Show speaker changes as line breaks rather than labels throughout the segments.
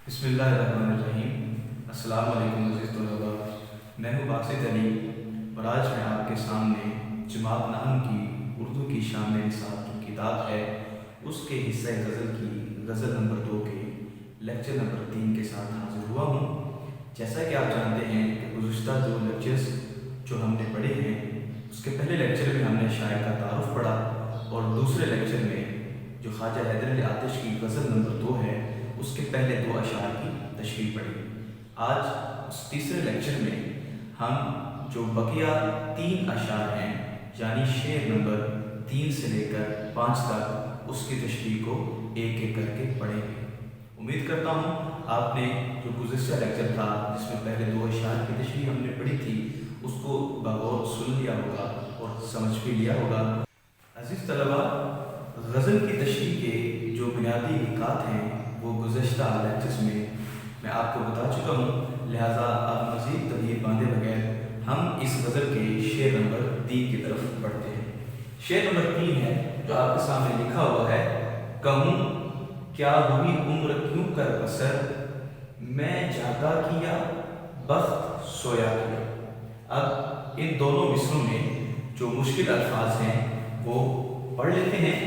بسم اللہ الرحمن الرحیم۔ السلام علیکم عزیز طلباء، میں ہوں باسط علی اور آج میں آپ کے سامنے جماعت نحن کی اردو کی شامل نصاب جو کتاب ہے اس کے حصہ غزل کی غزل نمبر 2 کے لیکچر نمبر 3 کے ساتھ حاضر ہوا ہوں۔ جیسا کہ آپ جانتے ہیں کہ گزشتہ 2 لیکچرز جو ہم نے پڑھے ہیں اس کے پہلے لیکچر میں ہم نے شاعر کا تعارف پڑھا اور دوسرے لیکچر میں جو خواجہ حیدر علی آتش کی غزل نمبر 2 ہے اس کے پہلے 2 اشعار کی تشریح پڑھی۔ آج اس تیسرے لیکچر میں ہم جو بقیہ 3 اشعار ہیں یعنی شعر نمبر 3 سے لے کر 5 تک اس کی تشریح کو ایک ایک کر کے پڑھیں گے۔ امید کرتا ہوں آپ نے جو گزشتہ لیکچر تھا جس میں پہلے 2 اشعار کی تشریح ہم نے پڑھی تھی اس کو بغور سن لیا ہوگا اور سمجھ بھی لیا ہوگا۔ عزیز طلباء، غزل کی تشریح کے جو بنیادی نکات ہیں وہ گزشتہ لیکچرز میں آپ کو بتا چکا ہوں، لہٰذا آپ مزید تبدیل باندھے بغیر ہم اس غزل کے شعر نمبر 3 کی طرف بڑھتے ہیں۔ شعر نمبر 3 ہے جو آپ کے سامنے لکھا ہوا ہے: کہوں کیا ہوئی عمر کیوں کر بسر، میں جاگا کیا بخت سویا کیا۔ اب ان دونوں مصروں میں جو مشکل الفاظ ہیں وہ پڑھ لیتے ہیں۔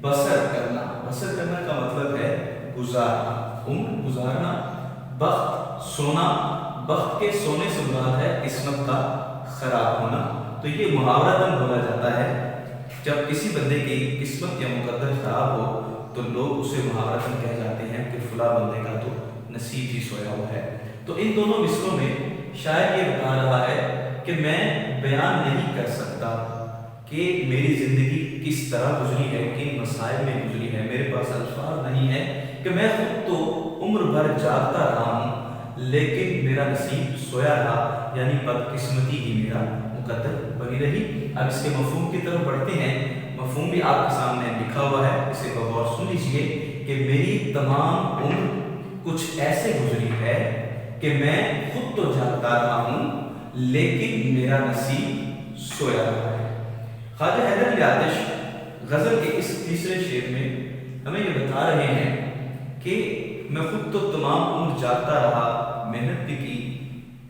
بسر کرنا کا مطلب ہے گزارنا، عمر گزارنا۔ بخت سونا، بخت کے سونے سے مراد ہے قسمت کا خراب ہونا۔ تو یہ محاورتاً بولا جاتا ہے جب کسی بندے کی قسمت یا مقدر خراب ہو تو لوگ اسے محاورتاً کہہ جاتے ہیں کہ فلاں بندے کا تو نصیب ہی سویا ہوا ہے۔ تو ان دونوں مصروں میں شاعر یہ بتا رہا ہے کہ میں بیان نہیں کر سکتا کہ میری زندگی کس طرح گزری ہے، کن مسائل میں گزری ہے، میرے پاس الفاظ نہیں ہے کہ میں خود تو عمر بھر جاگتا رہا ہوں لیکن میرا نصیب سویا رہا، یعنی بدقسمتی ہی میرا مقدر بنی رہی۔ اب اس کے مفہوم کی طرف بڑھتے ہیں۔ مفہوم بھی آپ کے سامنے لکھا ہوا ہے، اسے بغور سن لیجیے کہ میری تمام عمر کچھ ایسے گزری ہے کہ میں خود تو جاگتا رہا ہوں لیکن میرا نصیب سویا رہا ہے۔ خواجہ حیدر علی آتش غزل کے اس تیسرے شعر میں ہمیں یہ بتا رہے ہیں کہ میں خود تو تمام عمر جاگتا رہا، محنت بھی کی،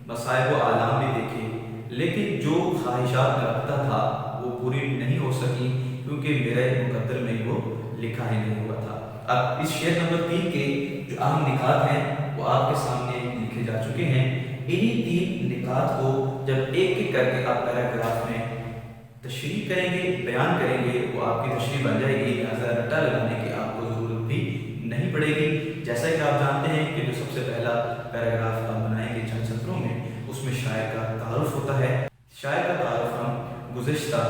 مصائب و آلام بھی دیکھے، لیکن جو خواہشات میں رکھتا تھا وہ پوری نہیں ہو سکی کیونکہ میرے مقدر میں وہ لکھا ہی نہیں ہوا تھا۔ اب اس شعر نمبر 3 کے جو اہم نکات ہیں وہ آپ کے سامنے لکھے جا چکے ہیں۔ انہی 3 نکات کو جب ایک ایک کر کے آپ پیراگراف میں تشریح کریں گے، بیان کریں گے، وہ آپ کی تشریح بن جائے گی، لہٰذا رٹا لگانے کی آپ کو ضرورت بھی نہیں پڑے گی۔ جیسا کہ آپ جانتے ہیں کہ جو سب سے پہلا پیراگراف آپ بنائیں گے چند سطروں میں اس میں شاعر کا تعارف ہوتا ہے۔ شاعر کا تعارف ہم گزشتہ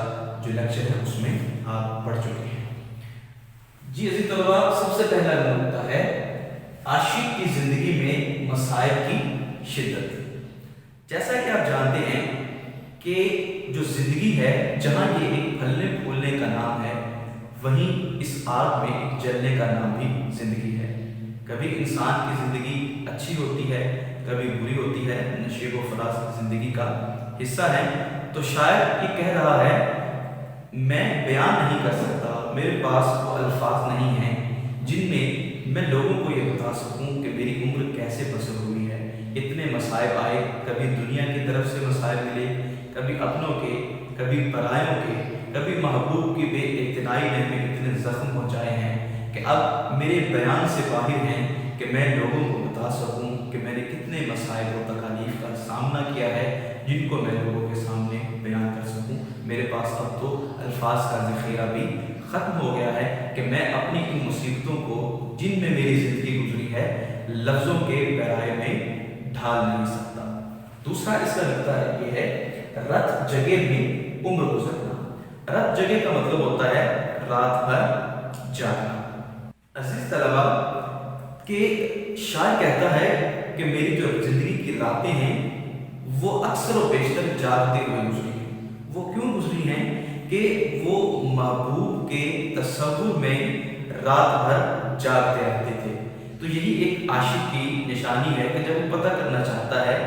جو لیکچر ہے اس میں آپ پڑھ چکے ہیں۔ جی عزیز طلباء، سب سے پہلا نکتہ ہے عاشق کی زندگی میں مصائب کی شدت۔ جیسا کہ آپ جانتے ہیں کہ جو زندگی ہے جہاں یہ ایک پھلنے پھولنے کا نام ہے وہیں اس آگ میں ایک جلنے کا نام بھی زندگی ہے۔ کبھی انسان کی زندگی اچھی ہوتی ہے، کبھی بری ہوتی ہے، نشیب و فراز زندگی کا حصہ ہے۔ تو شاعر یہ کہہ رہا ہے میں بیان نہیں کر سکتا، میرے پاس وہ الفاظ نہیں ہیں جن میں میں لوگوں کو یہ بتا سکوں کہ میری عمر کیسے بسر ہوئی ہے۔ اتنے مصائب آئے، کبھی دنیا کی طرف سے مصائب ملے، کبھی اپنوں کے، کبھی پرایوں کے، کبھی محبوب کی بے اعتنائی نے میں اتنے زخم پہنچائے ہیں کہ اب میرے بیان سے باہر ہیں کہ میں لوگوں کو بتا سکوں کہ میں نے کتنے مصائب و تکالیف کا سامنا کیا ہے جن کو میں لوگوں کے سامنے بیان کر سکوں۔ میرے پاس اب تو الفاظ کا ذخیرہ بھی ختم ہو گیا ہے کہ میں اپنی ان مصیبتوں کو جن میں میری زندگی گزری ہے لفظوں کے پیرائے میں ڈھال نہیں سکتا۔ دوسرا اس کا نکتہ یہ ہے رت جگہ میں عمر گزرنا۔ رت جگہ کا مطلب ہوتا ہے رات بھر جاگنا۔ عزیز طلباء، کہ شاعر کہتا ہے کہ میری جو زندگی کی راتیں ہیں وہ اکثر و بیشتر جاگتے ہوئے گزری ہیں۔ وہ کیوں گزری ہیں کہ وہ محبوب کے تصور میں رات بھر جاگتے رہتے تھے۔ تو یہی ایک عاشق کی نشانی ہے کہ جب وہ پتہ کرنا چاہتا ہے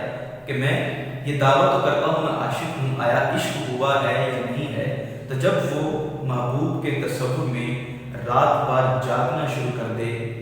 کہ میں یہ دعویٰ تو کرتا ہوں میں عاشق ہوں، آیا عشق ہوا ہے یا نہیں ہے، تو جب وہ محبوب کے تصور میں رات بھر جاگنا شروع کر دے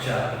4।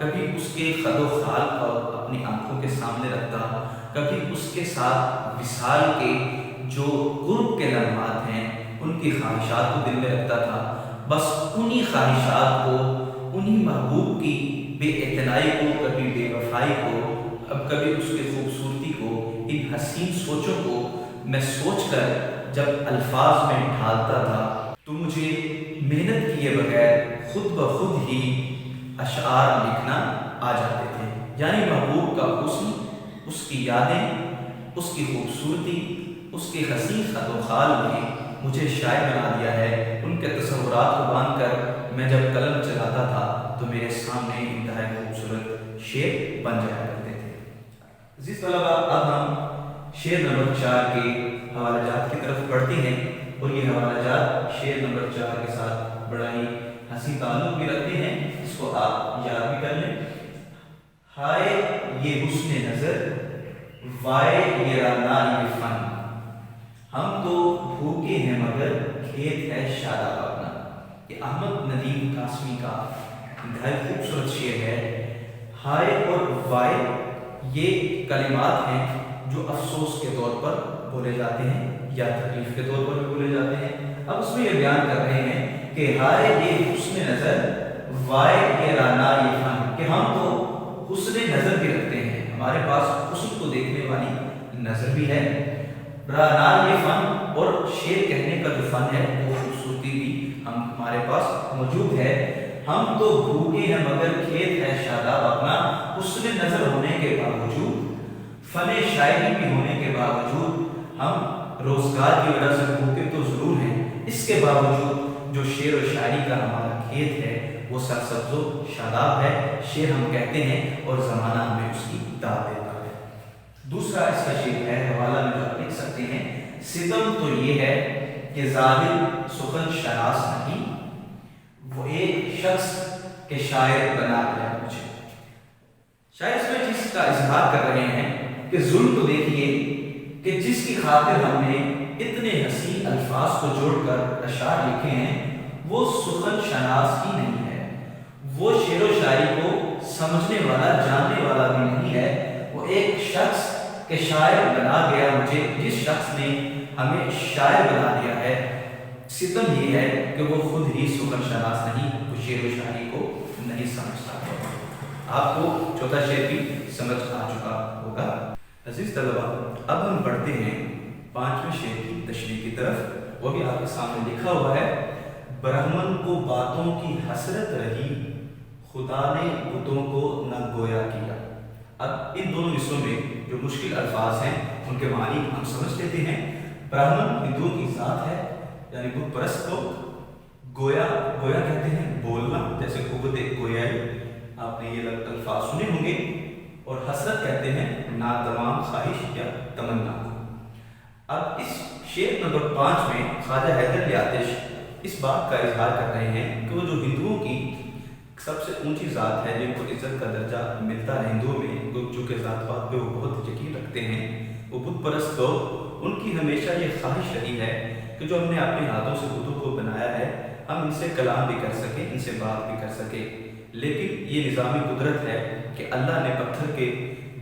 کبھی اس کے خد و خال کو اپنی آنکھوں کے سامنے رکھتا، کبھی اس کے ساتھ وصال کے جو قرب کے لمحات ہیں ان کی خواہشات کو دل میں رکھتا تھا۔ بس انہی خواہشات کو، انہی محبوب کی بے اعتنائی کو، کبھی بے وفائی کو، اب کبھی اس کی خوبصورتی کو، ان حسین سوچوں کو میں سوچ کر جب الفاظ میں ڈھالتا تھا تو مجھے محنت کیے بغیر خود بخود ہی اشعار لکھنا آ جاتے تھے۔ یعنی محبوب کا حسن، اس کی یادیں، اس کی خوبصورتی، اس کے حسین خد و خال نے مجھے شاعر بنا دیا ہے۔ ان کے تصورات کو باندھ کر میں جب قلم چلاتا تھا تو میرے سامنے انتہائی خوبصورت شعر بن جایا کرتے تھے۔ عزیز طلباء، اب ہم شعر نمبر 4 کے حوالہ جات کی طرف بڑھتے ہیں، اور یہ حوالہ جات شعر نمبر 4 کے ساتھ بڑا ہی حسین تعلق بھی رکھتے ہیں، اس کو آپ یاد بھی کر لیں۔ ہائے یہ حسن نظر، وائے یہ رانا یہ فن، ہم تو بھوکے ہیں مگر کھیت ہے شاداب اپنا۔ یہ احمد ندیم قاسمی کا انتہائی خوبصورت شعر ہے۔ ہائے اور وائے یہ کلمات ہیں جو افسوس کے طور پر بولے جاتے ہیں یا تکلیف کے طور پر بھی بولے جاتے ہیں۔ اب اس میں یہ بیان کر رہے ہیں کہ ہائے یہ حسن نظر، وائے یہ رانا یہ فن، کہ ہم تو حسن نظر بھی رکھتے ہیں، ہمارے پاس حسن کو دیکھنے والی نظر بھی ہے، رانا یہ فن، اور شعر کہنے کا جو فن ہے وہ خوبصورتی بھی ہمارے پاس موجود ہے۔ ہم تو بھوکے ہیں مگر کھیت ہے شاداب اپنا، حسن نظر ہونے کے باوجود، فن شاعری بھی ہونے کے باوجود، ہم روزگار کی وجہ سے بھوکے تو ضرور ہیں، اس کے باوجود جو شعر و شاعری کا ہمارا کھیت ہے وہ سرسبز و شاداب ہے، شعر ہم کہتے ہیں اور زمانہ ہمیں اس کی داد دیتا ہے۔ دوسرا اس کا شعر ہے، حوالہ میں جو آپ لکھ سکتے ہیں، ستم تو یہ ہے کہ ظاہر سخن شناس نہیں، وہ ایک شخص کے شاعر بنا دیا مجھے۔ شاعر اس میں جس کا اظہار کر رہے ہیں کہ ظلم کو دیکھیے کہ جس کی خاطر ہم نے اتنے حسین الفاظ کو جوڑ کر اشعار لکھے ہیں وہ سخن شناس ہی نہیں ہے، وہ شعر و شاعری کو سمجھنے والا، جاننے والا بھی نہیں ہے، وہ ایک شخص کے شاعر بنا گیا مجھے، جس شخص نے ہمیں شاعر بنا دیا ہے۔ ستم یہ ہے کہ وہ خود ہی سخن شناس نہیں، وہ شعر و شاعری کو نہیں سمجھتا۔ آپ کو چوتھا شعر بھی سمجھ آ چکا ہوگا۔ عزیز طلباء، اب ہم بڑھتے ہیں 5ویں شعر کی تشریح کی طرف، وہ بھی آپ کے سامنے لکھا ہوا ہے۔ برہمن کو باتوں کی حسرت رہی، خدا نے بتوں کو نہ گویا کیا۔ اب ان دونوں حصوں میں جو مشکل الفاظ ہیں ان کے معنی ہم سمجھ لیتے ہیں۔ برہمن ہندوؤں کی ذات ہے، یعنی بت پرست لوگ۔ گویا، گویا کہتے ہیں بولنا، جیسے قوت گویائی، آپ نے یہ الفاظ سنے ہوں گے۔ اور حسرت کہتے ہیں ناتمام خواہش یا تمنا کو۔ اب اس شعر نمبر 5 میں خواجہ حیدر علی آتش اس بات کا اظہار کر رہے ہیں کہ وہ جو ہندوؤں کی سب سے اونچی ذات ہے، جن کو عزت کا درجہ ملتا ہے ہندوؤں میں، جو کہ ذات پات پہ وہ بہت یقین رکھتے ہیں، وہ بت پرست لوگ، ان کی ہمیشہ یہ خواہش رہی ہے کہ جو ہم نے اپنے ہاتھوں سے بتوں کو بنایا ہے، ہم ان سے کلام بھی کر سکیں، ان سے بات بھی کر سکیں۔ لیکن یہ نظام قدرت ہے کہ اللہ نے پتھر کے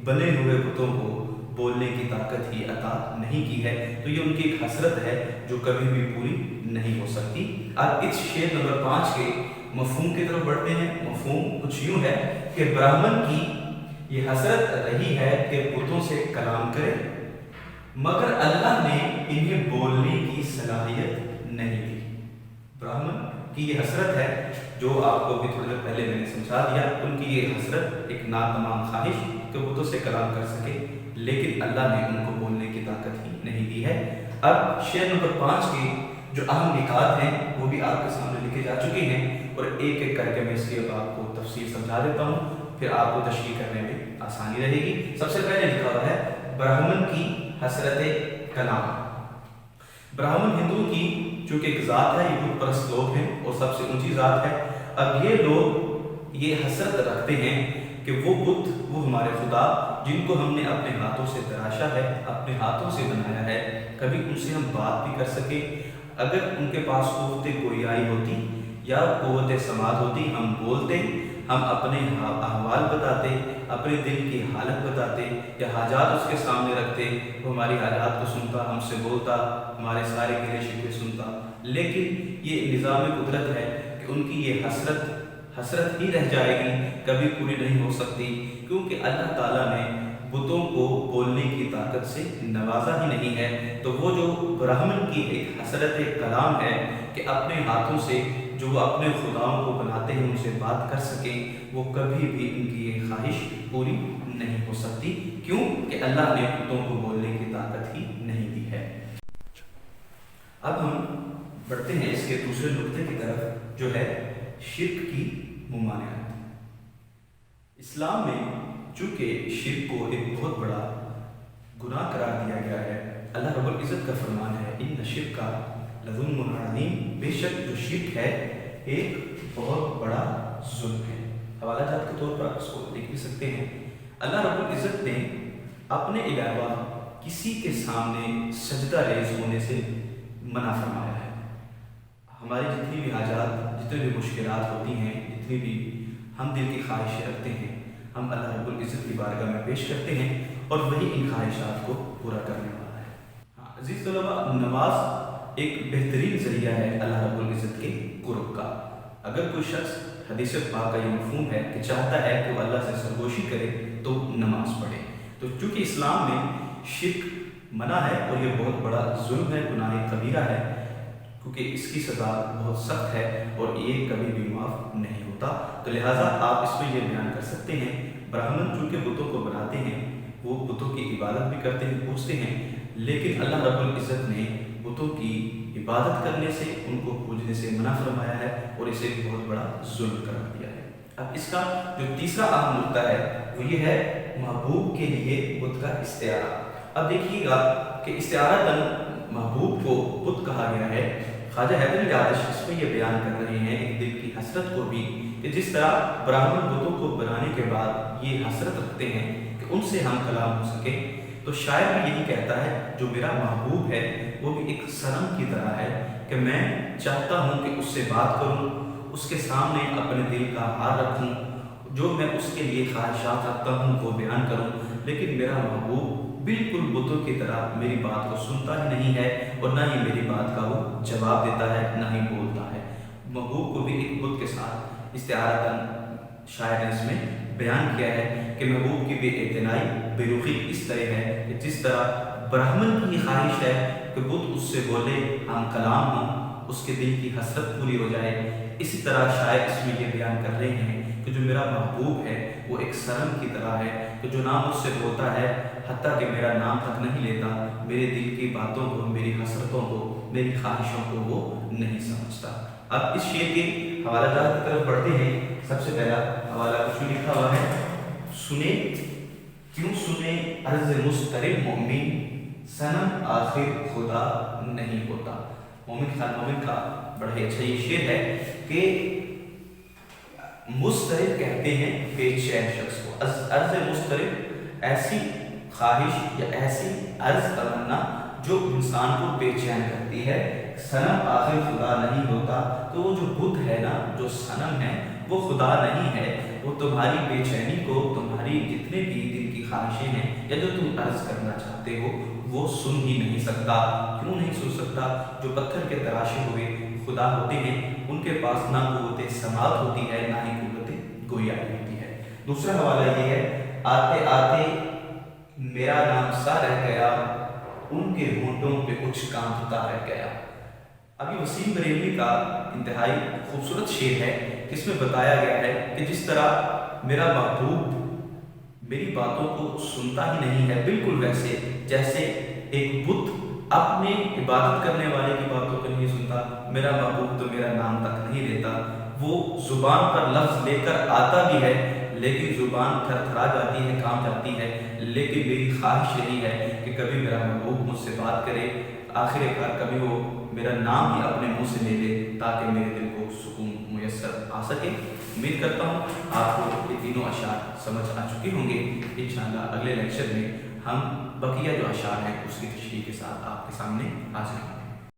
بنے ہوئے بتوں کو بولنے کی طاقت ہی عطا نہیں کی ہے، تو یہ ان کی ایک حسرت ہے جو کبھی بھی پوری نہیں ہو سکتی۔ اب اس شعر نمبر 5 کے مفہوم کی طرف بڑھتے ہیں۔ مفہوم کچھ یوں ہے کہ برہمن کی یہ حسرت رہی ہے کہ بتوں سے کلام کرے، مگر اللہ نے انہیں بولنے کی صلاحیت نہیں دی۔ برہمن کی یہ حسرت ہے، جو آپ کو بھی تھوڑی دیر پہلے میں نے سمجھا دیا، ان کی یہ حسرت ایک ناتمام خواہش کہ بتوں سے کلام کر سکے، لیکن اللہ نے ان کو بولنے کی طاقت ہی نہیں دی ہے۔ اب شعر نمبر 5 کے جو اہم نکات ہیں وہ بھی آپ کے سامنے لکھے جا چکے ہیں، اور ایک ایک کر کے میں اس کی اب آپ کو تفصیل سمجھا دیتا ہوں، پھر آپ کو تشریح کرنے میں آسانی رہے گی۔ سب سے پہلے لکھا ہوا ہے برہمن کی حسرت کلام۔ برہمن ہندو کی چونکہ ایک ذات ہے، یہ بت پرست لوگ ہیں اور سب سے اونچی ذات ہے۔ اب یہ لوگ یہ حسرت رکھتے ہیں کہ وہ بت، وہ ہمارے خدا جن کو ہم نے اپنے ہاتھوں سے تراشا ہے، اپنے ہاتھوں سے بنایا ہے، کبھی ان سے ہم بات بھی کر سکیں۔ اگر ان کے پاس قوت گویائی ہوتی یا قوت سماعت ہوتی، ہم بولتے، ہم اپنے احوال بتاتے، اپنے دل کی حالت بتاتے یا حاجات اس کے سامنے رکھتے، وہ ہماری حاجات کو سنتا، ہم سے بولتا، ہمارے سارے گلے شکوے سنتا۔ لیکن یہ نظام قدرت ہے کہ ان کی یہ حسرت ہی رہ جائے گی، کبھی پوری نہیں ہو سکتی، کیونکہ اللہ تعالیٰ نے بتوں کو بولنے کی طاقت سے نوازا ہی نہیں ہے۔ تو وہ جو برہمن کی ایک حسرت کلام ہے کہ اپنے ہاتھوں سے جو وہ اپنے خداؤں کو بناتے ہیں ان سے بات کر سکیں، وہ کبھی بھی ان کی یہ خواہش پوری نہیں ہو سکتی، کیوں کہ اللہ نے بتوں کو بولنے کی طاقت ہی نہیں دی ہے۔ اب ہم بڑھتے ہیں اس کے دوسرے نقطے کی طرف، جو ہے شرک کی ممانعت۔ اسلام میں چونکہ شرک کو ایک بہت بڑا گناہ قرار دیا گیا ہے، اللہ رب العزت کا فرمان ہے ان الشرک لظلم عظیم، بے شک جو شرک ہے ایک بہت بڑا ظلم ہے۔ حوالہ جات کے طور پر آپ اس کو لکھ بھی سکتے ہیں۔ اللہ رب العزت نے اپنے علاوہ کسی کے سامنے سجدہ ریز ہونے سے منع فرمایا ہے۔ ہماری جتنی بھی حاجات، جتنی بھی مشکلات ہوتی ہیں، جتنی بھی ہم دل کی خواہشیں رکھتے ہیں، ہم اللہ رب العزت کی بارگاہ میں پیش کرتے ہیں اور وہی ان خواہشات کو پورا کرنے والا ہے۔ عزیز طلباء، نماز ایک بہترین ذریعہ ہے اللہ رب العزت کے قرب کا۔ اگر کوئی شخص، حدیث پاک کا یہ مفہوم ہے کہ چاہتا ہے کہ وہ اللہ سے سرگوشی کرے تو نماز پڑھے۔ تو چونکہ اسلام میں شرک منع ہے اور یہ بہت بڑا ظلم ہے، گناہ کبیرہ ہے، کیونکہ اس کی سزا بہت سخت ہے اور یہ کبھی بھی معاف نہیں ہوتا، تو لہٰذا آپ اس میں یہ بیان کر سکتے ہیں برہمن چونکہ بتوں کو بناتے ہیں، وہ بتوں کی عبادت بھی کرتے ہیں، پوجتے ہیں، لیکن اللہ رب العزت نے بتوں کی عبادت کرنے سے، ان کو پوجنے سے منع فرمایا ہے اور اسے ایک بہت بڑا ظلم قرار دیا ہے۔ اب اس کا جو تیسرا اہم نقطہ ہے وہ یہ ہے محبوب کے لیے بت کا استعارہ۔ اب دیکھیے گا کہ استعارہ محبوب کو بت کہا گیا ہے۔ خواجہ حیدر علی آتش اس میں یہ بیان کر رہے ہیں ایک دل کی حسرت کو بھی، کہ جس طرح برہمن بتوں کو بنانے کے بعد یہ حسرت رکھتے ہیں کہ ان سے ہم کلام ہو سکے، تو شاعر بھی یہی کہتا ہے جو میرا محبوب ہے وہ بھی ایک صنم کی طرح ہے کہ میں چاہتا ہوں کہ اس سے بات کروں، اس کے سامنے اپنے دل کا حال رکھوں، جو میں اس کے لیے خواہشات رکھتا ہوں وہ بیان کروں، لیکن میرا محبوب بالکل بتوں کی طرح میری بات کو سنتا ہی نہیں ہے اور نہ ہی میری بات کا وہ جواب دیتا ہے، نہ ہی بولتا ہے۔ محبوب کو بھی ایک بت کے ساتھ استعارتاً شاعر نے اس میں بیان کیا ہے کہ محبوب کی بے اعتنائی، بے رخی اس طرح ہے کہ جس طرح برہمن کی خواہش ہے کہ بت اس سے بولے، ہم کلام ہوں، اس کے دل کی حسرت پوری ہو جائے، اسی طرح شاعر اس میں یہ بیان کر رہے ہیں کہ جو میرا محبوب ہے وہ ایک صنم کی طرح ہے کہ جو نام مجھ سے بولتا ہے، حتیٰ کہ میرا نام تک نہیں لیتا، میرے دل کی باتوں کو، میری حسرتوں کو، میری خواہشوں کو وہ نہیں سمجھتا۔ اب اس شعر کے حوالہ جات کی طرف بڑھتے ہیں۔ سب سے پہلا حوالہ کچھ لکھا ہوا ہے، سنے کیوں سنے عرض مضطرب مومن، صنم آخر خدا نہیں ہوتا۔ مومن کا بڑا ہی اچھا یہ شعر ہے کہ مضطرب کہتے ہیں بے چین شخص کو۔ عرض مضطرب ایسی خواہش یا ایسی عرض تمنا جو انسان کو بے چین کرتی ہے۔ صنم آخر خدا نہیں ہوتا، تو وہ جو بت ہے نا، جو صنم ہے وہ خدا نہیں ہے، وہ تمہاری بے چینی کو، تمہاری جتنے بھی دل کی خواہشیں ہیں یا جو تم عرض کرنا چاہتے ہو وہ سن ہی نہیں سکتا۔ کیوں نہیں سن سکتا؟ جو پتھر کے تراشے ہوئے خدا ہوتے ہیں ان کے پاس نہ قوت سماعت ہوتی ہے، نہ ہی قوت گویائی ہوتی ہے۔ دوسرا حوالہ یہ ہے، آتے آتے میرا نام سا رہ گیا، ان کے ہونٹوں پہ کچھ کانپتا رہ گیا۔ اب یہ وسیم بریلوی کا انتہائی خوبصورت شعر ہے، جس میں بتایا گیا ہے کہ جس طرح میرا محبوب میری باتوں کو سنتا ہی نہیں ہے، بالکل ویسے جیسے ایک بت اپنے عبادت کرنے والے کی باتوں کو نہیں سنتا، میرا محبوب تو میرا نام تک نہیں لیتا۔ وہ زبان پر لفظ لے کر آتا بھی ہے لیکن زبان تھر تھرا جاتی ہے، کام جاتی ہے، لیکن میری خواہش یہی ہے کہ کبھی میرا محبوب مجھ سے بات کرے، آخر کار کبھی وہ میرا نام ہی اپنے منہ سے لے لے تاکہ میرے دل کو سکون میسر آ سکے۔ امید کرتا ہوں آپ کو یہ تینوں اشعار سمجھ آ چکے ہوں گے۔ انشاءاللہ اگلے لیکچر میں ہم بقیہ جو اشعار ہیں اس کی تشریح کے ساتھ آپ کے سامنے حاضر ہوں گے۔